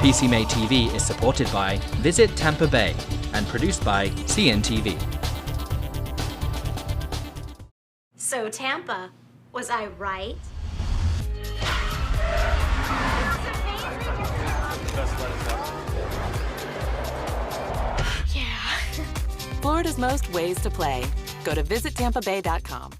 PCMA TV is supported by Visit Tampa Bay and produced by CNTV. So Tampa, was I right? Yeah. Florida's most ways to play. Go to visittampabay.com.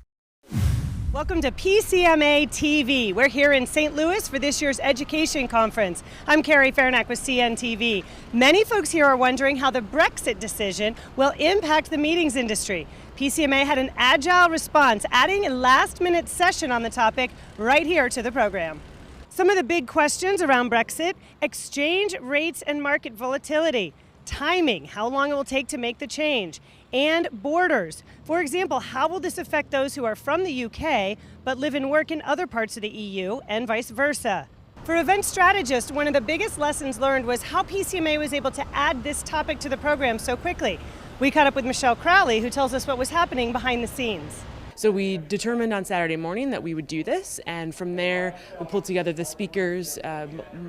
Welcome to PCMA TV. We're here in St. Louis for this year's education conference. I'm Carrie Farnack with CNTV. Many folks here are wondering how the Brexit decision will impact the meetings industry. PCMA had an agile response, adding a last-minute session on the topic right here to the program. Some of the big questions around Brexit: exchange rates and market volatility, timing, how long it will take to make the change, and borders. For example, how will this affect those who are from the UK but live and work in other parts of the EU and vice versa? For event strategists, one of the biggest lessons learned was how PCMA was able to add this topic to the program so quickly. We caught up with Michelle Crowley, who tells us what was happening behind the scenes. So we determined on Saturday morning that we would do this, and from there we pulled together the speakers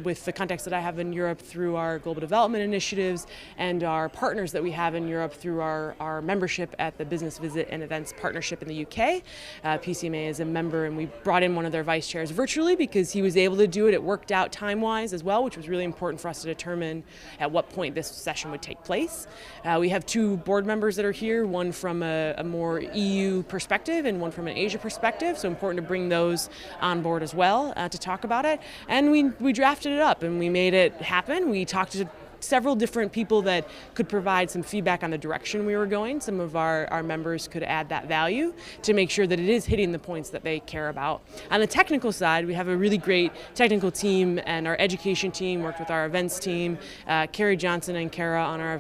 with the contacts that I have in Europe through our global development initiatives and our partners that we have in Europe through our membership at the Business Visit and Events Partnership in the UK. PCMA is a member, and we brought in one of their vice chairs virtually because he was able to do it. It worked out time-wise as well, which was really important for us to determine at what point this session would take place. We have two board members that are here, one from a more EU perspective and one from an Asia perspective, so important to bring those on board as well to talk about it. And we drafted it up and we made it happen. We talked to several different people that could provide some feedback on the direction we were going. Some of our members could add that value to make sure that it is hitting the points that they care about. On the technical side, we have a really great technical team, and our education team worked with our events team. Carrie Johnson and Kara on our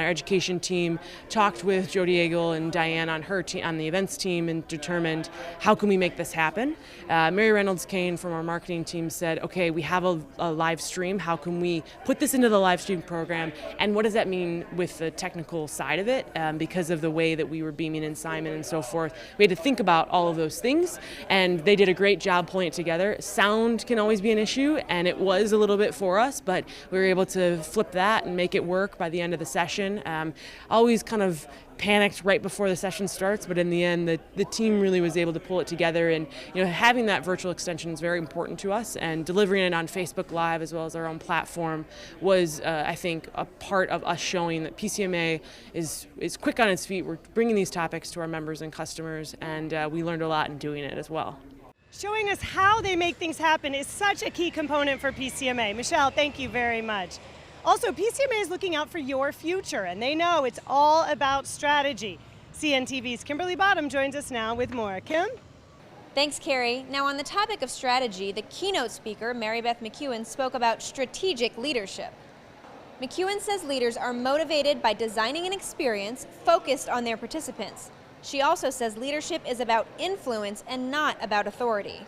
education team talked with Joe Diego and Diane on on the events team and determined how can we make this happen. Mary Reynolds Kane from our marketing team said, okay, we have a live stream. How can we put this into the live stream program, and what does that mean with the technical side of it? Because of the way that we were beaming in Simon and so forth, we had to think about all of those things, and they did a great job pulling it together. Sound can always be an issue, and it was a little bit for us, but we were able to flip that and make it work by the end of the session. Always kind of panicked right before the session starts, but in the end the team really was able to pull it together, and having that virtual extension is very important to us, and delivering it on Facebook Live as well as our own platform was I think a part of us showing that PCMA is quick on its feet. We're bringing these topics to our members and customers, and we learned a lot in doing it as well. Showing us how they make things happen is such a key component for PCMA. Michelle, thank you very much. Also, PCMA is looking out for your future, and they know it's all about strategy. CNTV's Kimberly Bottom joins us now with more. Kim? Thanks, Carrie. Now, on the topic of strategy, the keynote speaker, Mary Beth McEwen, spoke about strategic leadership. McEwen says leaders are motivated by designing an experience focused on their participants. She also says leadership is about influence and not about authority.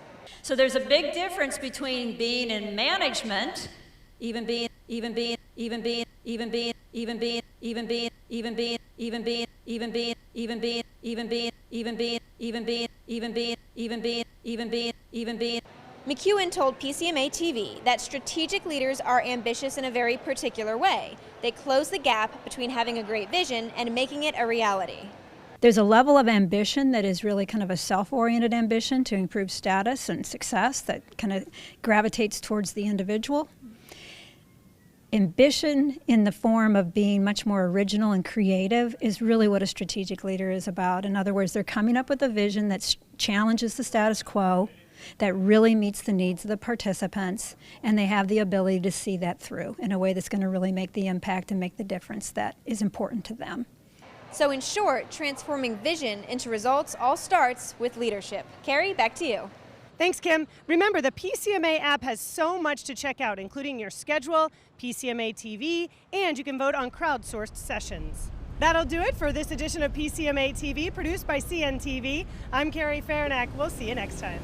So there's a big difference between being in management, even being McEwen told PCMA TV that strategic leaders are ambitious in a very particular way. They close the gap between having a great vision and making it a reality. There's a level of ambition that is really kind of a self-oriented ambition to improve status and success that kind of gravitates towards the individual. Ambition in the form of being much more original and creative is really what a strategic leader is about. In other words, they're coming up with a vision that challenges the status quo, that really meets the needs of the participants, and they have the ability to see that through in a way that's going to really make the impact and make the difference that is important to them. So in short, transforming vision into results all starts with leadership. Carrie, back to you. Thanks, Kim. Remember, the PCMA app has so much to check out, including your schedule, PCMA TV, and you can vote on crowdsourced sessions. That'll do it for this edition of PCMA TV, produced by CNTV. I'm Carrie Farnack. We'll see you next time.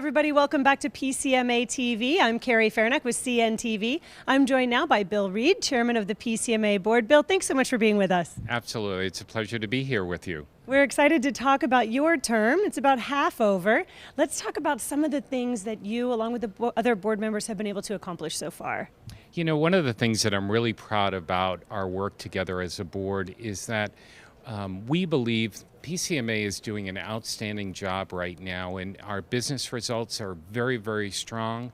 everybody. Welcome back to PCMA TV. I'm Carrie Fairneck with CNTV. I'm joined now by Bill Reed, Chairman of the PCMA Board. Bill, thanks so much for being with us. Absolutely. It's a pleasure to be here with you. We're excited to talk about your term. It's about half over. Let's talk about some of the things that you, along with the other board members, have been able to accomplish so far. You know, one of the things that I'm really proud about our work together as a board is that we believe PCMA is doing an outstanding job right now, and our business results are very, very strong.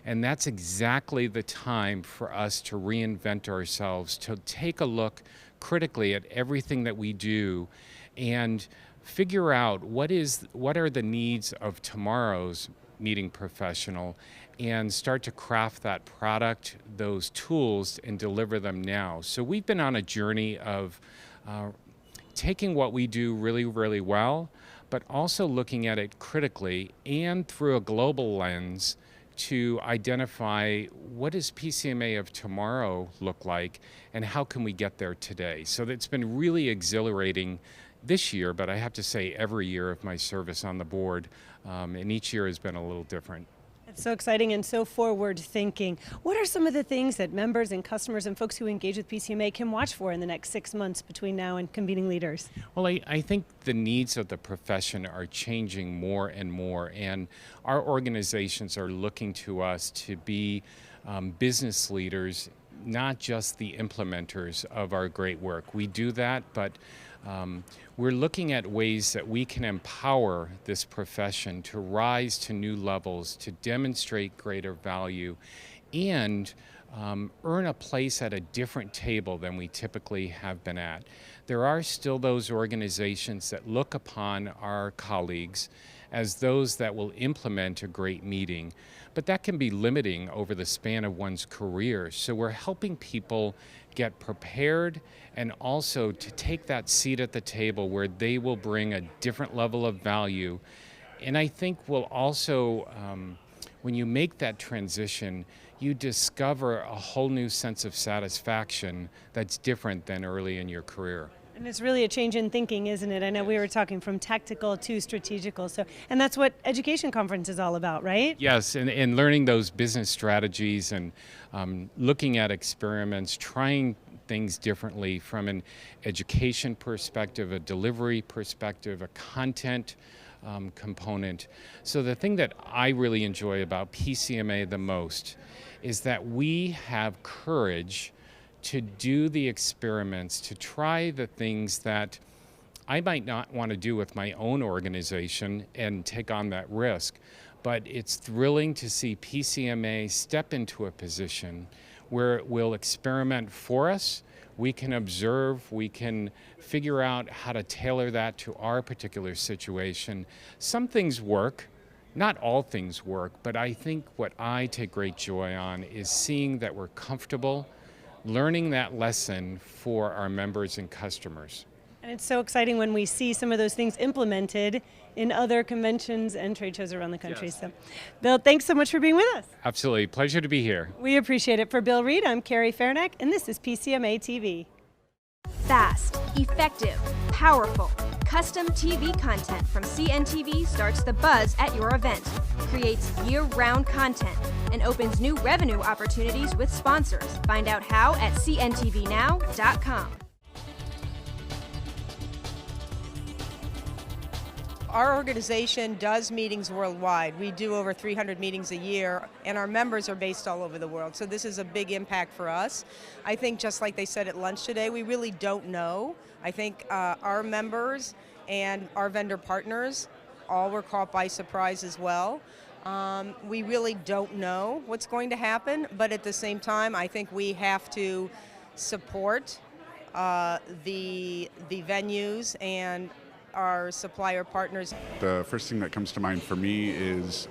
And that's exactly the time for us to reinvent ourselves, to take a look critically at everything that we do and figure out what are the needs of tomorrow's meeting professional and start to craft that product, those tools, and deliver them now. So we've been on a journey of taking what we do really, really well, but also looking at it critically and through a global lens to identify what does PCMA of tomorrow look like and how can we get there today. So it's been really exhilarating this year, but I have to say every year of my service on the board, and each year has been a little different. It's so exciting and so forward thinking. What are some of the things that members and customers and folks who engage with PCMA can watch for in the next 6 months between now and convening leaders? Well, I think the needs of the profession are changing more and more, and our organizations are looking to us to be business leaders, not just the implementers of our great work. We do that, but we're looking at ways that we can empower this profession to rise to new levels, to demonstrate greater value, and earn a place at a different table than we typically have been at. There are still those organizations that look upon our colleagues as those that will implement a great meeting, but that can be limiting over the span of one's career. So we're helping people get prepared and also to take that seat at the table where they will bring a different level of value. And I think we'll also, when you make that transition, you discover a whole new sense of satisfaction that's different than early in your career. And it's really a change in thinking, isn't it? I know we were talking from tactical to strategical. And that's what Education Conference is all about, right? Yes, and learning those business strategies and looking at experiments, trying things differently from an education perspective, a delivery perspective, a content component. So the thing that I really enjoy about PCMA the most is that we have courage to do the experiments, to try the things that I might not want to do with my own organization and take on that risk. But it's thrilling to see PCMA step into a position where it will experiment for us. We can observe, we can figure out how to tailor that to our particular situation. Some things work, not all things work, but I think what I take great joy on is seeing that we're comfortable learning that lesson for our members and customers. And it's so exciting when we see some of those things implemented in other conventions and trade shows around the country. Yes. So, Bill, thanks so much for being with us. Absolutely. Pleasure to be here. We appreciate it. For Bill Reed, I'm Carrie Fairneck, and this is PCMA TV. Fast, effective, powerful. Custom TV content from CNTV starts the buzz at your event, creates year-round content, and opens new revenue opportunities with sponsors. Find out how at cntvnow.com. Our organization does meetings worldwide. We do over 300 meetings a year, and our members are based all over the world. So this is a big impact for us. I think just like they said at lunch today, we really don't know. I think our members and our vendor partners all were caught by surprise as well. We really don't know what's going to happen, but at the same time, I think we have to support the venues and our supplier partners. The first thing that comes to mind for me is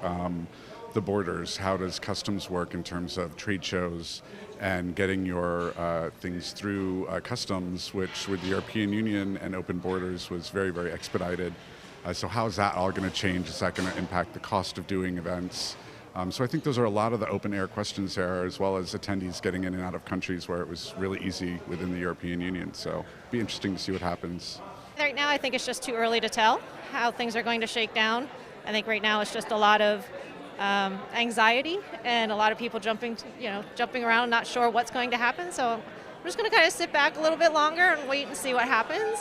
the borders. How does customs work in terms of trade shows and getting your things through customs, which with the European Union and open borders was very, very expedited. So how is that all going to change? Is that going to impact the cost of doing events? So I think those are a lot of the open air questions there, as well as attendees getting in and out of countries where it was really easy within the European Union. So it'll be interesting to see what happens. Right now I think it's just too early to tell how things are going to shake down. I think right now it's just a lot of anxiety and a lot of people jumping around, not sure what's going to happen. So I'm just going to kind of sit back a little bit longer and wait and see what happens.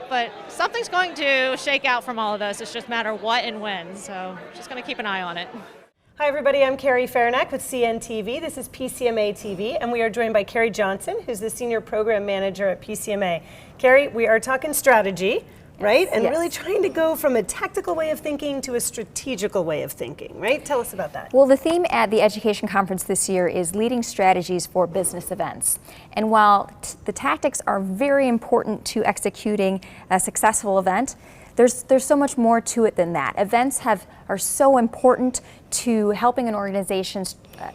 But something's going to shake out from all of this. It's just a matter of what and when. So just going to keep an eye on it. Hi everybody, I'm Carrie Farnack with CNTV. This is PCMA TV, and we are joined by Carrie Johnson, who's the Senior Program Manager at PCMA. Carrie, we are talking strategy, right? And really trying to go from a tactical way of thinking to a strategical way of thinking, right? Tell us about that. Well, the theme at the Education Conference this year is leading strategies for business events. And while the tactics are very important to executing a successful event, there's so much more to it than that. Events are so important to helping an organization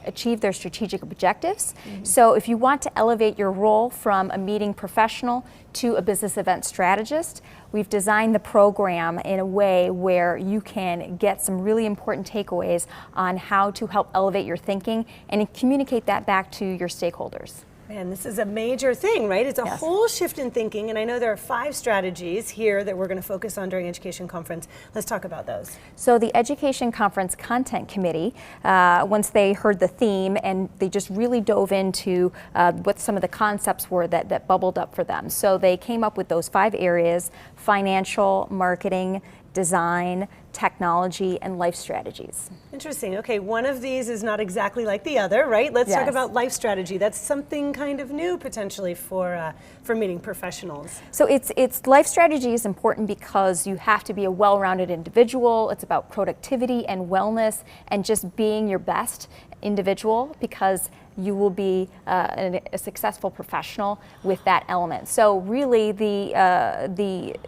achieve their strategic objectives. So if you want to elevate your role from a meeting professional to a business event strategist, we've designed the program in a way where you can get some really important takeaways on how to help elevate your thinking and communicate that back to your stakeholders. Man, this is a major thing, right? It's a whole shift in thinking, and I know there are 5 strategies here that we're going to focus on during Education Conference. Let's talk about those. So the Education Conference Content Committee, once they heard the theme, and they just really dove into what some of the concepts were that bubbled up for them. So they came up with those 5 areas: financial, marketing, design, technology, and life strategies. Interesting. Okay, one of these is not exactly like the other, right? Let's talk about life strategy. That's something kind of new potentially for meeting professionals. So it's life strategy is important because you have to be a well-rounded individual. It's about productivity and wellness and just being your best individual, because you will be a successful professional with that element. So really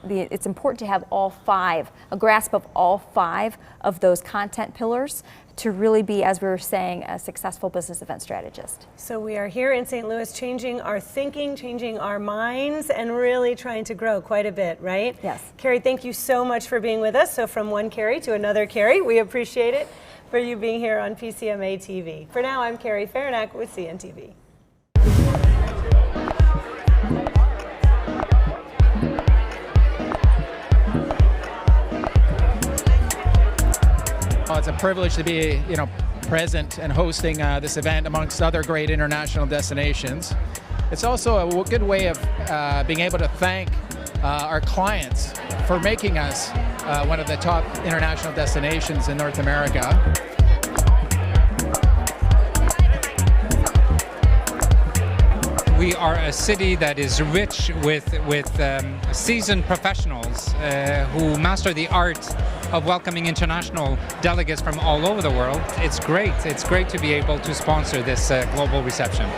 it's important to have all 5, a grasp of all 5 of those content pillars to really be, as we were saying, a successful business event strategist. So we are here in St. Louis changing our thinking, changing our minds, and really trying to grow quite a bit, right? Yes. Carrie, thank you so much for being with us. So from one Carrie to another Carrie, we appreciate it for you being here on PCMA TV. For now, I'm Carrie Farnack with CNTV. Well, it's a privilege to be, present and hosting this event amongst other great international destinations. It's also a good way of being able to thank our clients for making us one of the top international destinations in North America. We are a city that is rich with seasoned professionals who master the art of welcoming international delegates from all over the world. It's great. It's great to be able to sponsor this global reception.